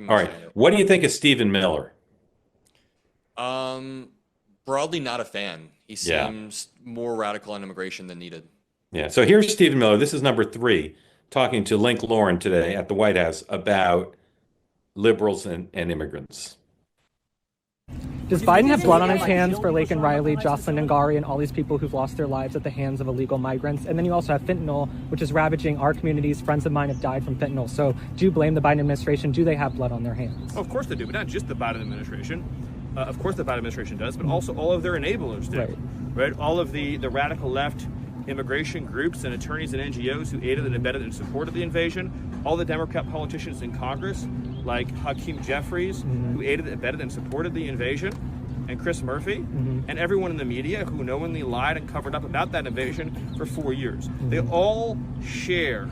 All right. What do you think of Stephen Miller? Um, Broadly not a fan. He Yeah. seems more radical on immigration than needed. Yeah. So here's Stephen Miller. This is number three, talking to Link Lauren today at the White House about liberals and immigrants. Does Biden have blood on his hands for Laken Riley, Jocelyn Ngari, and all these people who've lost their lives at the hands of illegal migrants? And then you also have fentanyl, which is ravaging our communities. Friends of mine have died from fentanyl. So do you blame the Biden administration? Do they have blood on their hands? Of course they do, but not just the Biden administration. Of course the Biden administration does, but also all of their enablers do. Right? All of the radical left immigration groups and attorneys and NGOs who aided and abetted and supported the invasion, all the Democrat politicians in Congress, like Hakeem Jeffries, who aided, abetted, and supported the invasion, and Chris Murphy, and everyone in the media who knowingly lied and covered up about that invasion for 4 years. They all share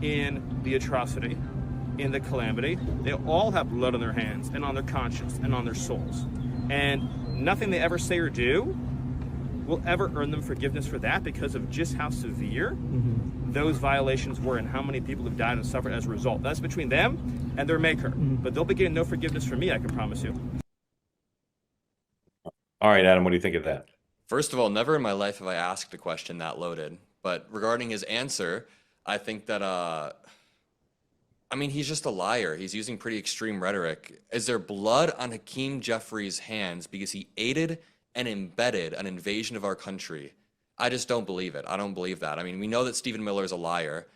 in the atrocity, in the calamity. They all have blood on their hands and on their conscience and on their souls. And nothing they ever say or do will ever earn them forgiveness for that, because of just how severe those violations were and how many people have died and suffered as a result. That's between them and their maker. But they'll be getting no forgiveness from me, I can promise you. All right, Adam, what do you think of that? First of all, never in my life have I asked a question that loaded. But regarding his answer, I think that, I mean, he's just a liar. He's using pretty extreme rhetoric. Is there blood on Hakeem Jeffries' hands because he aided and embedded an invasion of our country? I just don't believe it. I don't believe that. I mean, we know that Stephen Miller is a liar.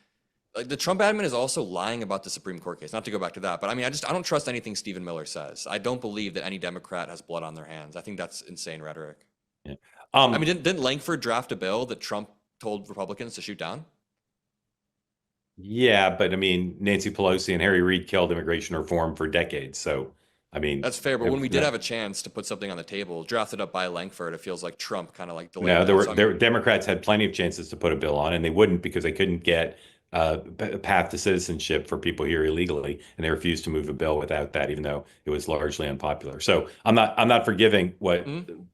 Like, the Trump admin is also lying about the Supreme Court case. Not to go back to that, but I mean, I don't trust anything Stephen Miller says. I don't believe that any Democrat has blood on their hands. I think that's insane rhetoric. Yeah. I mean, didn't Langford draft a bill that Trump told Republicans to shoot down? Yeah, but I mean, Nancy Pelosi and Harry Reid killed immigration reform for decades. So, I mean, that's fair. But when we did have a chance to put something on the table, drafted up by Langford, it feels like Trump kind of like delayed. No, Democrats had plenty of chances to put a bill on, and they wouldn't because they couldn't get a path to citizenship for people here illegally, and they refused to move a bill without that, even though it was largely unpopular. So I'm not forgiving what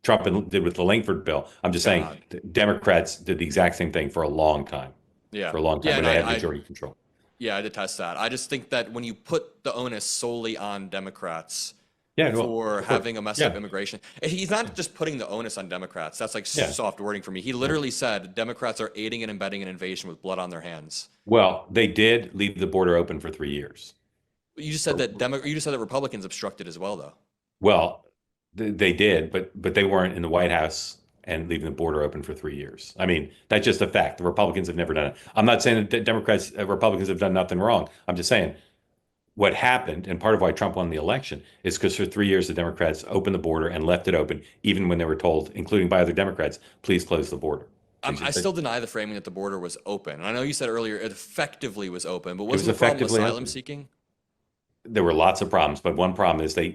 Trump did with the Langford bill. I'm just saying Democrats did the exact same thing for a long time. Yeah, for a long time when they had majority control. Yeah, I detest that. I just think that when you put the onus solely on Democrats for having a messed up immigration, he's not just putting the onus on Democrats. That's like soft wording for me. He literally said Democrats are aiding and abetting an invasion with blood on their hands. Well, they did leave the border open for 3 years. You just said that Republicans obstructed as well, though. Well, they did, but they weren't in the White House and leaving the border open for 3 years. I mean, that's just a fact. The Republicans have never done it. I'm not saying that Republicans have done nothing wrong. I'm just saying what happened, and part of why Trump won the election, is because for 3 years the Democrats opened the border and left it open, even when they were told, including by other Democrats, please close the border. I still deny the framing that the border was open. And I know you said earlier it effectively was open, but wasn't the problem asylum seeking? There were lots of problems, but one problem is they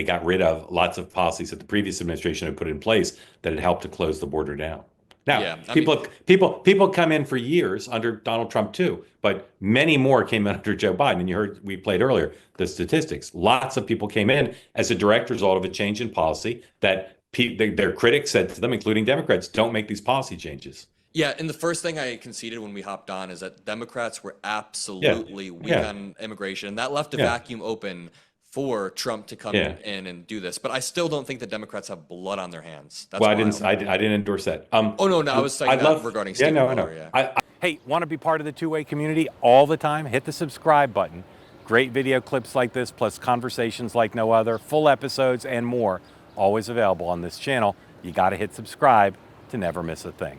got rid of lots of policies that the previous administration had put in place that had helped to close the border down. Now, people come in for years under Donald Trump too, but many more came in under Joe Biden. And you heard we played earlier the statistics. Lots of people came in as a direct result of a change in policy that their critics said to them, including Democrats, don't make these policy changes. Yeah, and the first thing I conceded when we hopped on is that Democrats were absolutely weak on immigration, and that left a vacuum open for Trump to come in and do this. But I still don't think that Democrats have blood on their hands. That's I didn't endorse that. I was saying that regarding Stephen Miller. Hey, want to be part of the two-way community all the time? Hit the subscribe button. Great video clips like this, plus conversations like no other, full episodes and more, always available on this channel. You got to hit subscribe to never miss a thing.